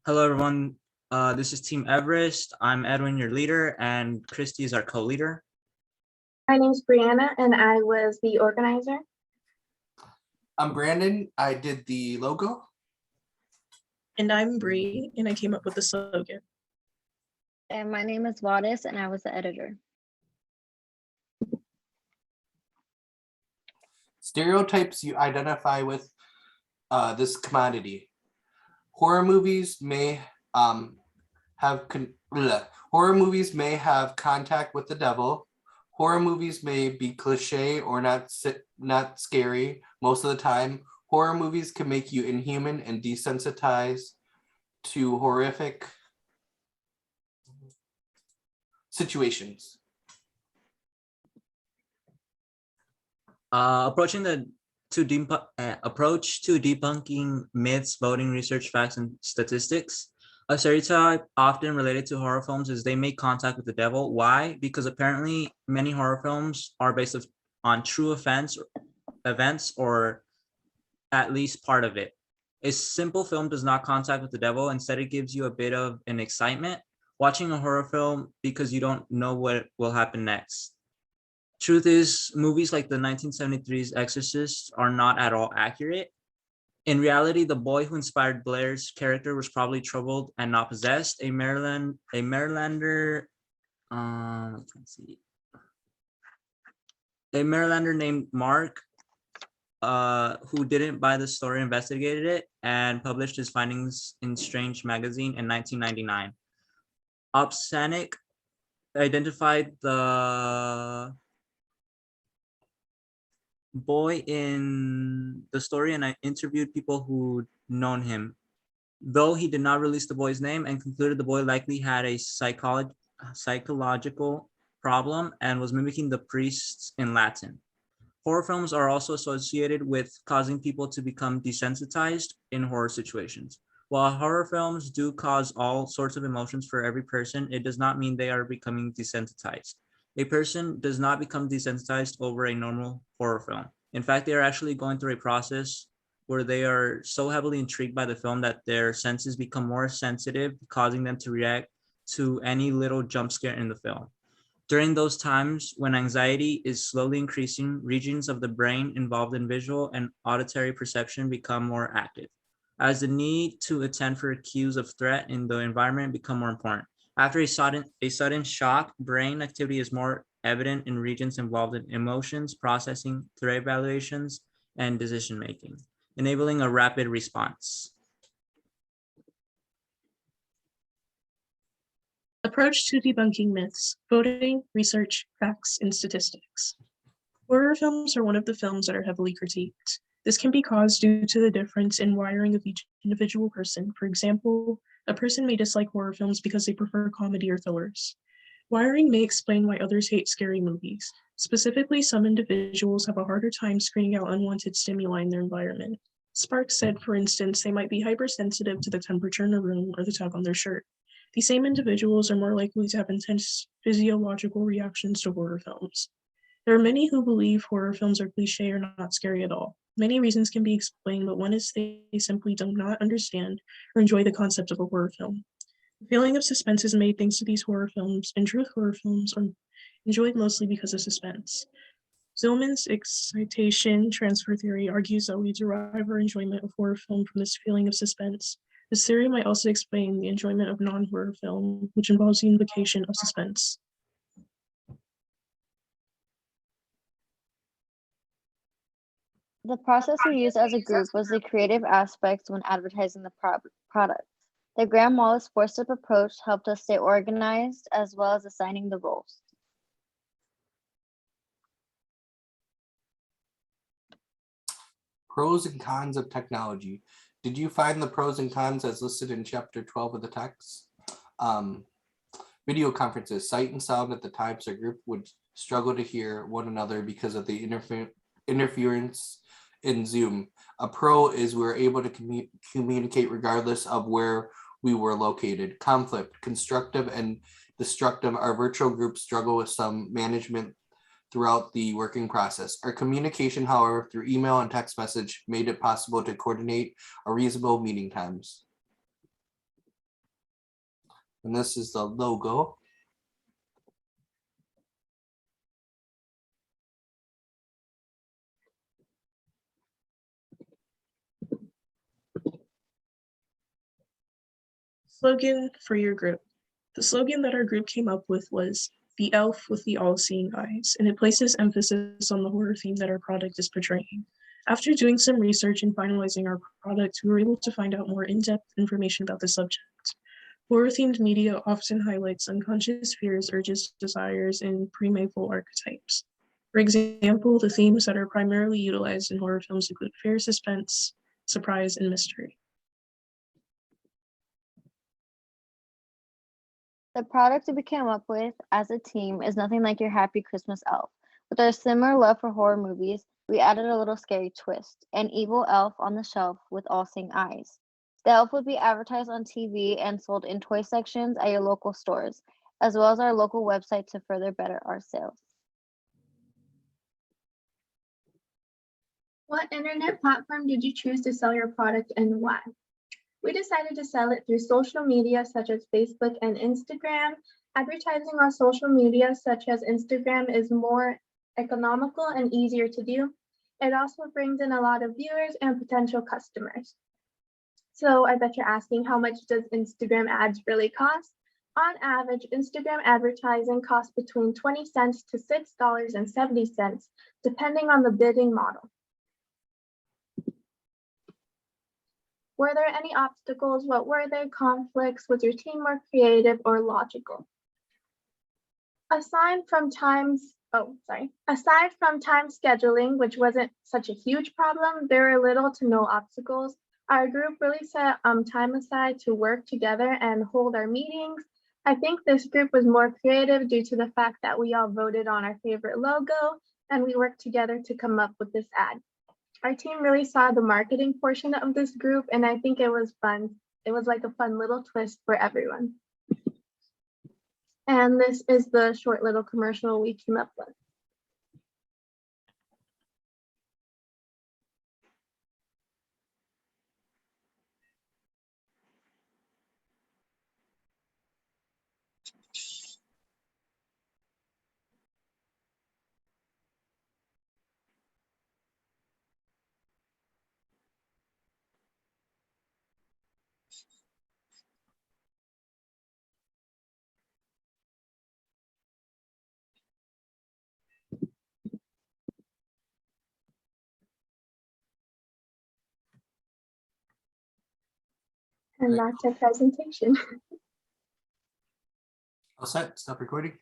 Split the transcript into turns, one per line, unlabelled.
Hello, everyone. This is Team Everest. I'm Edwin, your leader, and Christy is our co-leader.
My name's Brianna, and I was the organizer.
I'm Brandon. I did the logo.
And I'm Bree, and I came up with the slogan.
And my name is Vadis, and I was the editor.
Stereotypes you identify with this commodity. Horror movies may have contact with the devil. Horror movies may be cliche or not scary most of the time. Horror movies can make you inhuman and desensitized to horrific situations.
Approach to debunking myths, voting, research, facts, and statistics. A stereotype often related to horror films is they make contact with the devil. Why? Because apparently many horror films are based on true events, or at least part of it. A simple film does not contact with the devil. Instead, it gives you a bit of an excitement watching a horror film because you don't know what will happen next. Truth is, movies like the 1973's Exorcist are not at all accurate. In reality, the boy who inspired Blair's character was probably troubled and not possessed. A Marylander named Mark, who didn't buy the story, investigated it and published his findings in Strange magazine in 1999. Opsanic identified the boy in the story, and I interviewed people who'd known him, though he did not release the boy's name, and concluded the boy likely had a psychological problem and was mimicking the priests in Latin. Horror films are also associated with causing people to become desensitized in horror situations. While horror films do cause all sorts of emotions for every person, it does not mean they are becoming desensitized. A person does not become desensitized over a normal horror film. In fact, they are actually going through a process where they are so heavily intrigued by the film that their senses become more sensitive, causing them to react to any little jump scare in the film. During those times when anxiety is slowly increasing, regions of the brain involved in visual and auditory perception become more active, as the need to attend for cues of threat in the environment become more important. After a sudden shock, brain activity is more evident in regions involved in emotions, processing, threat evaluations, and decision making, enabling a rapid response.
Approach to debunking myths, voting, research, facts, and statistics. Horror films are one of the films that are heavily critiqued. This can be caused due to the difference in wiring of each individual person. For example, a person may dislike horror films because they prefer comedy or thrillers. Wiring may explain why others hate scary movies. Specifically, some individuals have a harder time screening out unwanted stimuli in their environment. Sparks said, for instance, they might be hypersensitive to the temperature in a room or the tug on their shirt. These same individuals are more likely to have intense physiological reactions to horror films. There are many who believe horror films are cliche or not scary at all. Many reasons can be explained, but one is they simply do not understand or enjoy the concept of a horror film. The feeling of suspense is made thanks to these horror films, and truth horror films are enjoyed mostly because of suspense. Zillman's excitation transfer theory argues that we derive our enjoyment of horror film from this feeling of suspense. This theory might also explain the enjoyment of non-horror film, which involves the invocation of suspense.
The process we used as a group was the creative aspects when advertising the product. The Graham Wallace four-step approach helped us stay organized as well as assigning the roles.
Pros and cons of technology. Did you find the pros and cons as listed in chapter 12 of the text? Video conferences, sight and sound at the times our group would struggle to hear one another because of the interference in Zoom. A pro is we're able to communicate regardless of where we were located. Conflict, constructive and destructive. Our virtual groups struggle with some management throughout the working process. Our communication, however, through email and text message made it possible to coordinate a reasonable meeting times. And this is the logo.
Slogan for your group. The slogan that our group came up with was "The Elf with the All-Seeing Eyes," and it places emphasis on the horror theme that our product is portraying. After doing some research and finalizing our product, we were able to find out more in-depth information about the subject. Horror-themed media often highlights unconscious fears, urges, desires, and primeval archetypes. For example, the themes that are primarily utilized in horror films include fear, suspense, surprise, and mystery.
The product we came up with as a team is nothing like your happy Christmas elf. With our similar love for horror movies, we added a little scary twist, an evil elf on the shelf with all-seeing eyes. The elf would be advertised on TV and sold in toy sections at your local stores, as well as our local website to further better our sales.
What internet platform did you choose to sell your product and why? We decided to sell it through social media such as Facebook and Instagram. Advertising on social media such as Instagram is more economical and easier to do. It also brings in a lot of viewers and potential customers. So I bet you're asking, how much does Instagram ads really cost? On average, Instagram advertising costs between 20 cents to $6.70, depending on the bidding model. Were there any obstacles? What were there? Conflicts? Was your team more creative or logical? Aside from time scheduling, which wasn't such a huge problem, there were little to no obstacles. Our group really set time aside to work together and hold our meetings. I think this group was more creative due to the fact that we all voted on our favorite logo and we worked together to come up with this ad. Our team really saw the marketing portion of this group, and I think it was fun. It was like a fun little twist for everyone. And this is the short little commercial we came up with. And that's our presentation.
All set, stop recording.